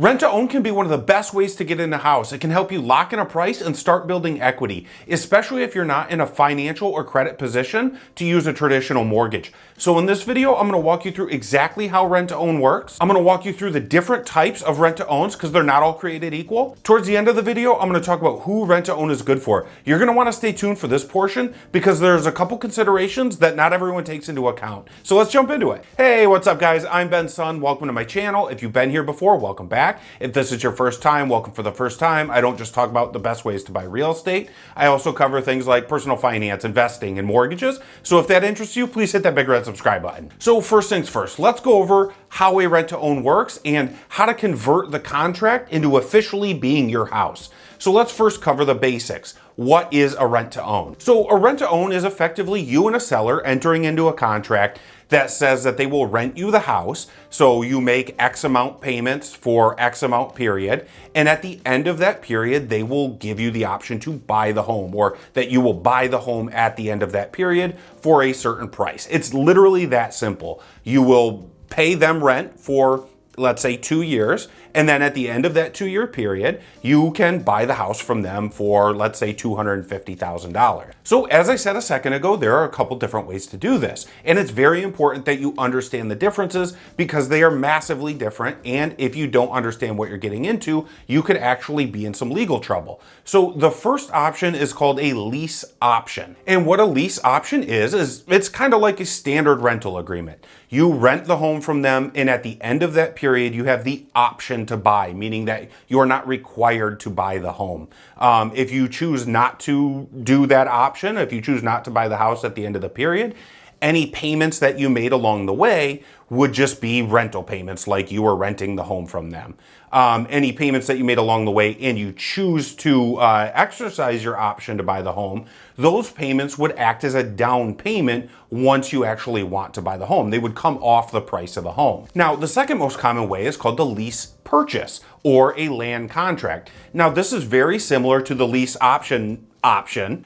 Rent to own can be one of the best ways to get in a house. It can help you lock in a price and start building equity, especially if you're not in a financial or credit position to use a traditional mortgage. So in this video, I'm going to walk you through exactly how rent to own works. I'm going to walk you through the different types of rent to owns because they're not all created equal. Towards the end of the video, I'm going to talk about who rent to own is good for. You're going to want to stay tuned for this portion because there's a couple considerations that not everyone takes into account. So let's jump into it. Hey, what's up guys? I'm Ben Sun. Welcome to my channel. If you've been here before, welcome back. If this is your first time, welcome for the first time. I don't just talk about the best ways to buy real estate. I also cover things like personal finance, investing, and mortgages. So if that interests you, please hit that big red subscribe button. So first things first, let's go over how a rent to own works and how to convert the contract into officially being your house. So let's first cover the basics. What is a rent to own? So a rent to own is effectively you and a seller entering into a contract that says that they will rent you the house. So you make X amount payments for X amount period. And at the end of that period, they will give you the option to buy the home, or that you will buy the home at the end of that period for a certain price. It's literally that simple. You will pay them rent for, let's say, 2 years. And then at the end of that 2-year period, you can buy the house from them for, let's say, $250,000. So as I said a second ago, there are a couple different ways to do this. And it's very important that you understand the differences because they are massively different. And if you don't understand what you're getting into, you could actually be in some legal trouble. So the first option is called a lease option. And what a lease option is it's kind of like a standard rental agreement. You rent the home from them, and at the end of that period, you have the option to buy, meaning that you are not required to buy the home. If you choose not to do that option, if you choose not to buy the house at the end of the period, any payments that you made along the way would just be rental payments, like you were renting the home from them. Any payments that you made along the way and you choose to exercise your option to buy the home, those payments would act as a down payment once you actually want to buy the home. They would come off the price of the home. Now, the second most common way is called the lease purchase or a land contract. Now, this is very similar to the lease option.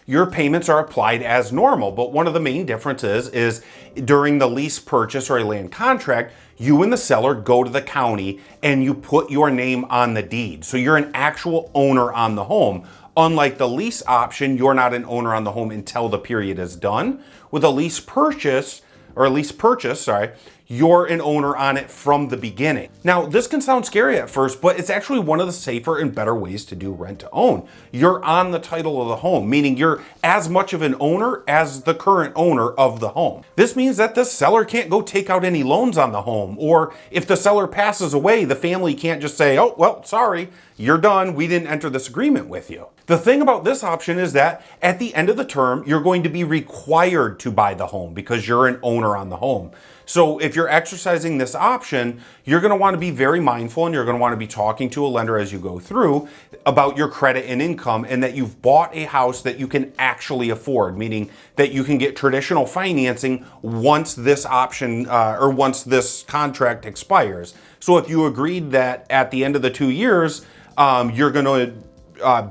Your payments are applied as normal, but one of the main differences is during the lease purchase or a land contract, you and the seller go to the county and you put your name on the deed. So you're an actual owner on the home. Unlike the lease option, you're not an owner on the home until the period is done. With a lease purchase, you're an owner on it from the beginning. Now, this can sound scary at first, but it's actually one of the safer and better ways to do rent to own. You're on the title of the home, meaning you're as much of an owner as the current owner of the home. This means that the seller can't go take out any loans on the home, or if the seller passes away, the family can't just say, oh, well, sorry, you're done. We didn't enter this agreement with you. The thing about this option is that at the end of the term, you're going to be required to buy the home because you're an owner on the home. So if you're exercising this option, you're going to want to be very mindful and you're going to want to be talking to a lender as you go through about your credit and income, and that you've bought a house that you can actually afford, meaning that you can get traditional financing once this option or once this contract expires. So if you agreed that at the end of the 2 years, you're going to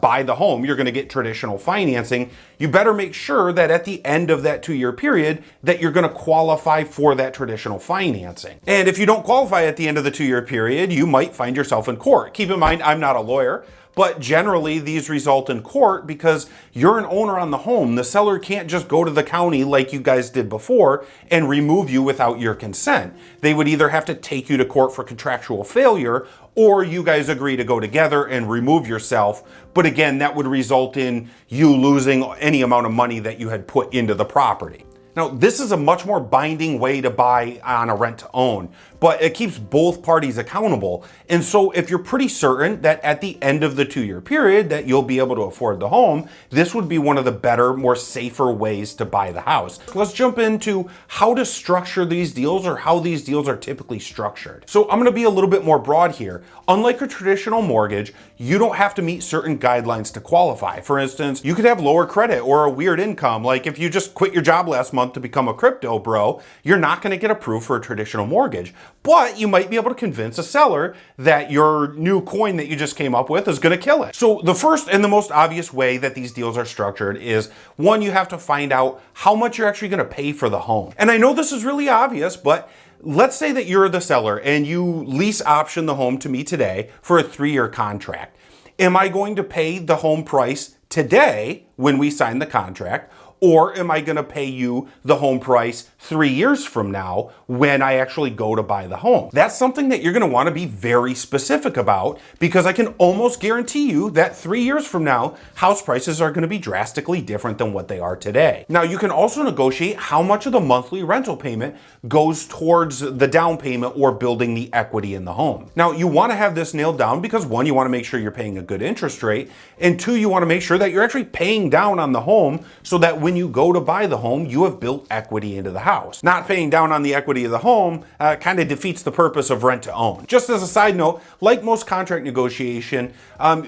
buy the home, you're going to get traditional financing, you better make sure that at the end of that 2-year period that you're going to qualify for that traditional financing. And if you don't qualify at the end of the 2-year period, you might find yourself in court. Keep in mind, I'm not a lawyer, but generally these result in court because you're an owner on the home. The seller can't just go to the county like you guys did before and remove you without your consent. They would either have to take you to court for contractual failure, or you guys agree to go together and remove yourself. But again, that would result in you losing any amount of money that you had put into the property. Now, this is a much more binding way to buy on a rent to own, but it keeps both parties accountable. And so if you're pretty certain that at the end of the 2-year period that you'll be able to afford the home, this would be one of the better, more safer ways to buy the house. Let's jump into how to structure these deals, or how these deals are typically structured. So I'm going to be a little bit more broad here. Unlike a traditional mortgage, you don't have to meet certain guidelines to qualify. For instance, you could have lower credit or a weird income, like if you just quit your job last month month to become a crypto bro, you're not going to get approved for a traditional mortgage. But you might be able to convince a seller that your new coin that you just came up with is going to kill it. So the first and the most obvious way that these deals are structured is, one, you have to find out how much you're actually going to pay for the home. And I know this is really obvious, but let's say that you're the seller and you lease option the home to me today for a 3-year contract. Am I going to pay the home price today when we sign the contract? Or am I going to pay you the home price 3 years from now when I actually go to buy the home? That's something that you're going to want to be very specific about, because I can almost guarantee you that 3 years from now, house prices are going to be drastically different than what they are today. Now, you can also negotiate how much of the monthly rental payment goes towards the down payment or building the equity in the home. Now, you want to have this nailed down because, one, you want to make sure you're paying a good interest rate, and two, you want to make sure that you're actually paying down on the home so that when you go to buy the home, you have built equity into the house. Not paying down on the equity of the home kind of defeats the purpose of rent to own. Just as a side note, like most contract negotiation,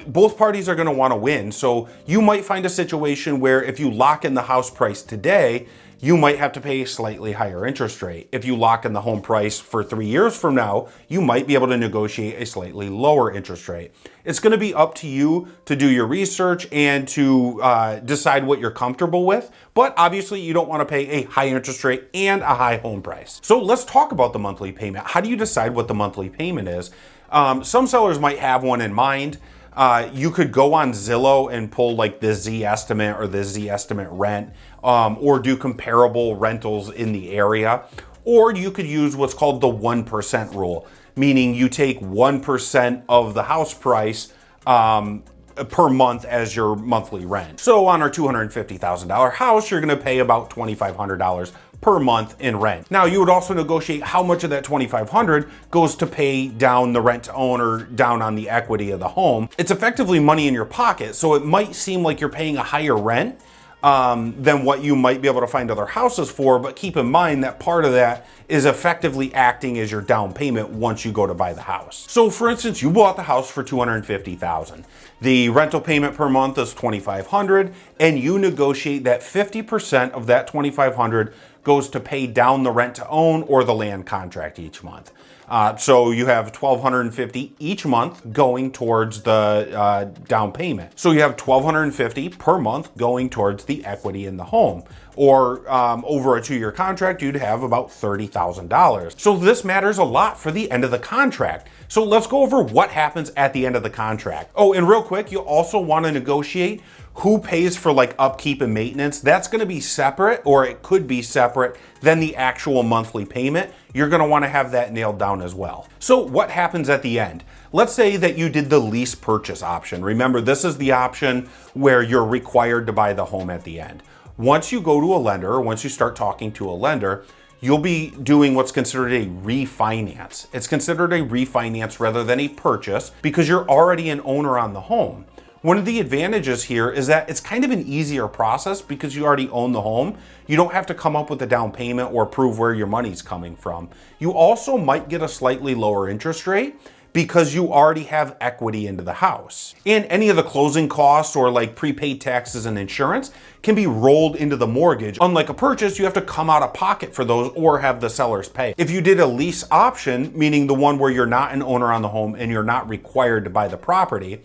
both parties are going to want to win. So you might find a situation where if you lock in the house price today, you might have to pay a slightly higher interest rate. If you lock in the home price for 3 years from now, you might be able to negotiate a slightly lower interest rate. It's going to be up to you to do your research and to decide what you're comfortable with. But obviously, you don't want to pay a high interest rate and a high home price. So let's talk about the monthly payment. How do you decide what the monthly payment is? Some sellers might have one in mind. You could go on Zillow and pull like the Z estimate or the Z estimate rent, or do comparable rentals in the area. Or you could use what's called the 1% rule, meaning you take 1% of the house price per month as your monthly rent. So on our $250,000 house, you're going to pay about $2,500 per month in rent. Now, you would also negotiate how much of that $2,500 goes to pay down the rent to own or down on the equity of the home. It's effectively money in your pocket, so it might seem like you're paying a higher rent than what you might be able to find other houses for, but keep in mind that part of that is effectively acting as your down payment once you go to buy the house. So for instance, you bought the house for $250,000. The rental payment per month is $2,500, and you negotiate that 50% of that $2,500 goes to pay down the rent to own or the land contract each month. So you have $1,250 each month going towards the down payment. So you have $1,250 per month going towards the equity in the home. Or over a 2-year contract, you'd have about $30,000. So this matters a lot for the end of the contract. So let's go over what happens at the end of the contract. Oh, and real quick, you also want to negotiate who pays for like upkeep and maintenance. That's going to be separate, or it could be separate than the actual monthly payment. You're going to want to have that nailed down as well. So what happens at the end? Let's say that you did the lease purchase option. Remember, this is the option where you're required to buy the home at the end. Once you go to a lender, or once you start talking to a lender, you'll be doing what's considered a refinance. It's considered a refinance rather than a purchase because you're already an owner on the home. One of the advantages here is that it's kind of an easier process because you already own the home. You don't have to come up with a down payment or prove where your money's coming from. You also might get a slightly lower interest rate because you already have equity into the house. And any of the closing costs or like prepaid taxes and insurance can be rolled into the mortgage. Unlike a purchase, you have to come out of pocket for those or have the sellers pay. If you did a lease option, meaning the one where you're not an owner on the home and you're not required to buy the property,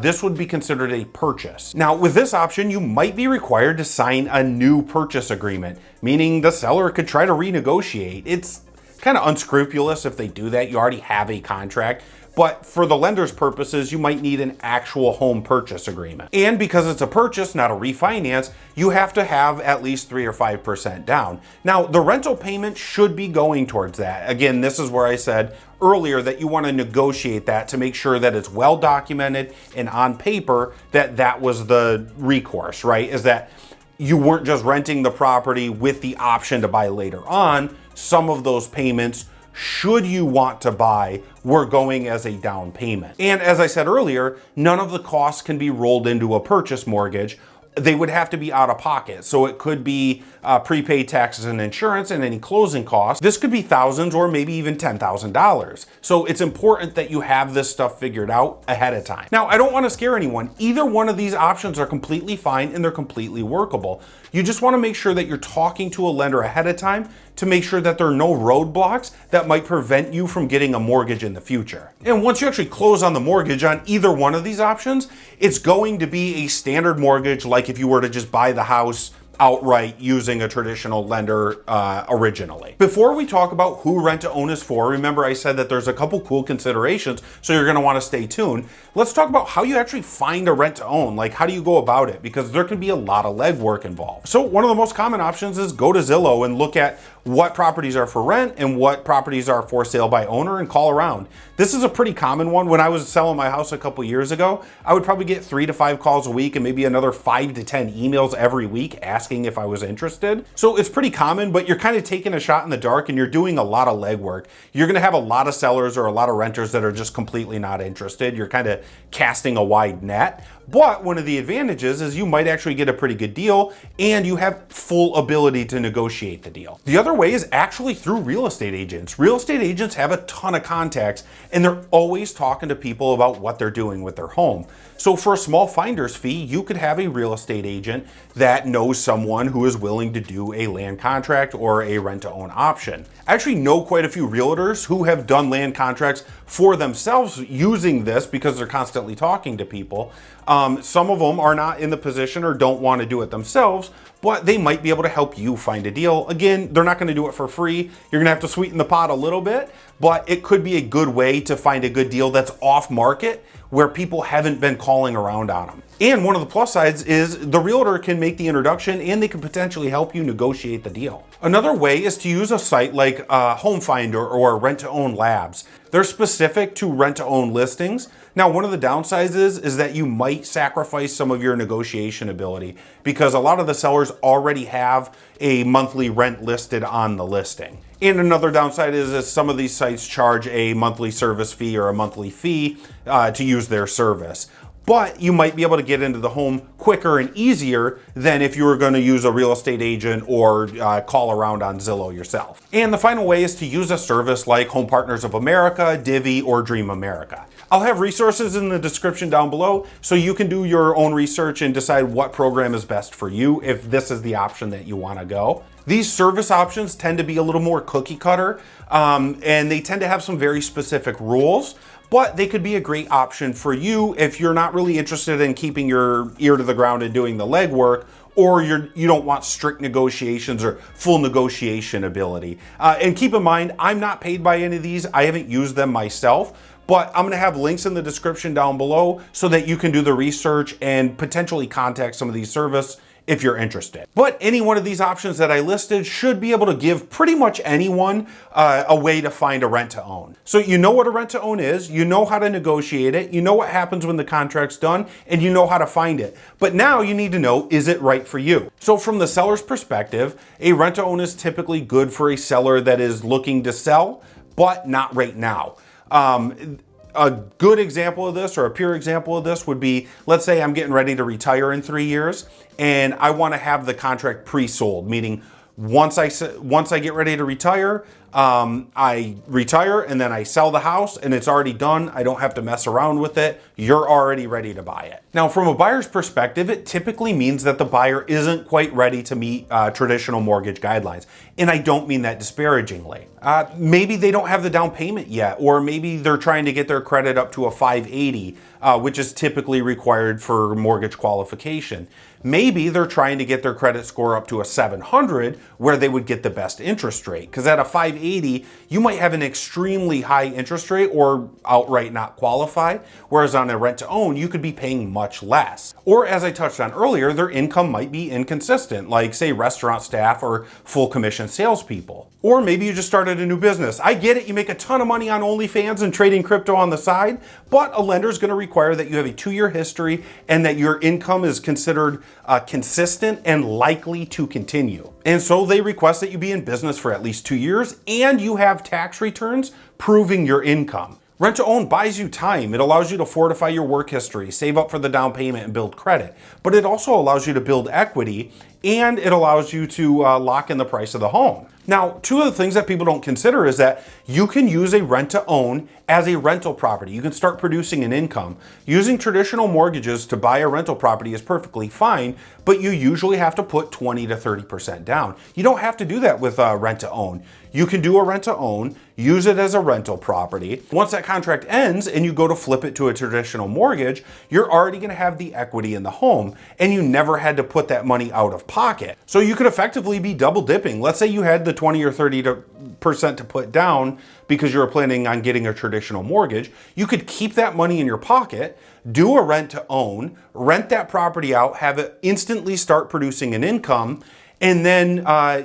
this would be considered a purchase. Now, with this option, you might be required to sign a new purchase agreement, meaning the seller could try to renegotiate. It's kind of unscrupulous if they do that. You already have a contract. But for the lender's purposes, you might need an actual home purchase agreement. And because it's a purchase, not a refinance, you have to have at least 3 or 5% down. Now, the rental payment should be going towards that. Again, this is where I said earlier that you want to negotiate that to make sure that it's well documented and on paper that that was the recourse, right? Is that you weren't just renting the property with the option to buy later on. Some of those payments, should you want to buy, were going as a down payment. And as I said earlier, none of the costs can be rolled into a purchase mortgage. they would have to be out of pocket. So it could be prepaid taxes and insurance and any closing costs. This could be thousands or maybe even $10,000. So it's important that you have this stuff figured out ahead of time. Now, I don't want to scare anyone. Either one of these options are completely fine and they're completely workable. You just want to make sure that you're talking to a lender ahead of time to make sure that there are no roadblocks that might prevent you from getting a mortgage in the future. And once you actually close on the mortgage on either one of these options, it's going to be a standard mortgage like if you were to just buy the house outright using a traditional lender originally. Before we talk about who rent-to-own is for, remember I said that there's a couple cool considerations, so you're gonna wanna stay tuned. Let's talk about how you actually find a rent-to-own, like how do you go about it? Because there can be a lot of legwork involved. So one of the most common options is go to Zillow and look at what properties are for rent and what properties are for sale by owner and call around. This is a pretty common one. When I was selling my house a couple years ago, I would probably get 3 to 5 calls a week and maybe another 5 to 10 emails every week asking if I was interested. So it's pretty common, but you're kind of taking a shot in the dark and you're doing a lot of legwork. You're gonna have a lot of sellers or a lot of renters that are just completely not interested. You're kind of casting a wide net. But one of the advantages is you might actually get a pretty good deal and you have full ability to negotiate the deal. The other way is actually through real estate agents. Real estate agents have a ton of contacts and they're always talking to people about what they're doing with their home. So for a small finder's fee, you could have a real estate agent that knows someone who is willing to do a land contract or a rent-to-own option. I actually know quite a few realtors who have done land contracts for themselves using this because they're constantly talking to people. Some of them are not in the position or don't want to do it themselves, but they might be able to help you find a deal. Again, they're not going to do it for free. You're going to have to sweeten the pot a little bit, but it could be a good way to find a good deal that's off market where people haven't been calling around on them. And one of the plus sides is the realtor can make the introduction and they can potentially help you negotiate the deal. Another way is to use a site like Homefinder or Rent-to-Own Labs. They're specific to rent-to-own listings. Now, one of the downsides is that you might sacrifice some of your negotiation ability because a lot of the sellers already have a monthly rent listed on the listing. And another downside is some of these sites charge a monthly service fee or a monthly fee to use their service. But you might be able to get into the home quicker and easier than if you were going to use a real estate agent or call around on Zillow yourself. And the final way is to use a service like Home Partners of America, Divvy, or Dream America. I'll have resources in the description down below so you can do your own research and decide what program is best for you if this is the option that you want to go. These service options tend to be a little more cookie cutter and they tend to have some very specific rules, but they could be a great option for you if you're not really interested in keeping your ear to the ground and doing the legwork, or you don't want strict negotiations or full negotiation ability. And keep in mind, I'm not paid by any of these. I haven't used them myself, but I'm gonna have links in the description down below so that you can do the research and potentially contact some of these services if you're interested. But any one of these options that I listed should be able to give pretty much anyone a way to find a rent-to-own. So you know what a rent-to-own is, you know how to negotiate it, you know what happens when the contract's done, and you know how to find it. But now you need to know, is it right for you? So from the seller's perspective, a rent-to-own is typically good for a seller that is looking to sell, but not right now. A good example of this, or a pure example of this, would be, let's say I'm getting ready to retire in 3 years and I want to have the contract pre-sold, meaning once I get ready to retire, I retire and then I sell the house and it's already done. I don't have to mess around with it. You're already ready to buy it. Now, from a buyer's perspective, it typically means that the buyer isn't quite ready to meet traditional mortgage guidelines. And I don't mean that disparagingly. Maybe they don't have the down payment yet, or maybe they're trying to get their credit up to a 580, which is typically required for mortgage qualification. Maybe they're trying to get their credit score up to a 700 where they would get the best interest rate. Because at a 580, you might have an extremely high interest rate or outright not qualify. Whereas on a rent to own, you could be paying much less. Or as I touched on earlier, their income might be inconsistent, like say restaurant staff or full commission salespeople. Or maybe you just started a new business. I get it, you make a ton of money on OnlyFans and trading crypto on the side, but a lender is going to require that you have a 2-year history and that your income is considered consistent and likely to continue. And so they request that you be in business for at least 2 years and you have tax returns proving your income. Rent to own buys you time. It allows you to fortify your work history, save up for the down payment, and build credit. But it also allows you to build equity, and it allows you to lock in the price of the home. Now, two of the things that people don't consider is that you can use a rent to own as a rental property. You can start producing an income. Using traditional mortgages to buy a rental property is perfectly fine, but you usually have to put 20 to 30% down. You don't have to do that with rent to own. You can do a rent to own, use it as a rental property. Once that contract ends and you go to flip it to a traditional mortgage, you're already gonna have the equity in the home, and you never had to put that money out of pocket. So you could effectively be double dipping. Let's say you had the 20 or 30% to put down because you were planning on getting a traditional mortgage. You could keep that money in your pocket, do a rent to own, rent that property out, have it instantly start producing an income, and then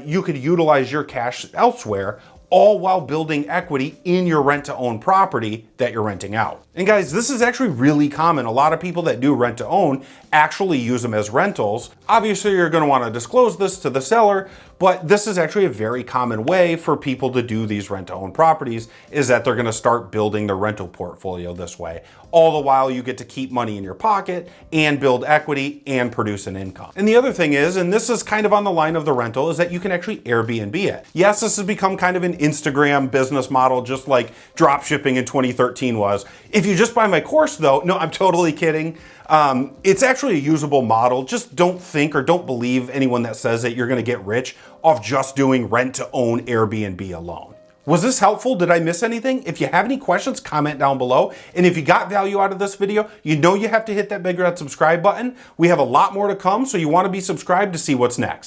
you could utilize your cash elsewhere, all while building equity in your rent to own property that you're renting out. And guys, this is actually really common. A lot of people that do rent to own actually use them as rentals. Obviously, you're gonna wanna disclose this to the seller, but this is actually a very common way for people to do these rent to own properties, is that they're gonna start building their rental portfolio this way. All the while you get to keep money in your pocket and build equity and produce an income. And the other thing is, and this is kind of on the line of the rental, is that you can actually Airbnb it. Yes, this has become kind of an Instagram business model, just like drop shipping in 2013 was. If you just buy my course though, no, I'm totally kidding. It's actually a usable model. Just don't think or don't believe anyone that says that you're gonna get rich off just doing rent to own Airbnb alone. Was this helpful? Did I miss anything? If you have any questions, comment down below. And if you got value out of this video, you know you have to hit that big red subscribe button. We have a lot more to come, so you wanna be subscribed to see what's next.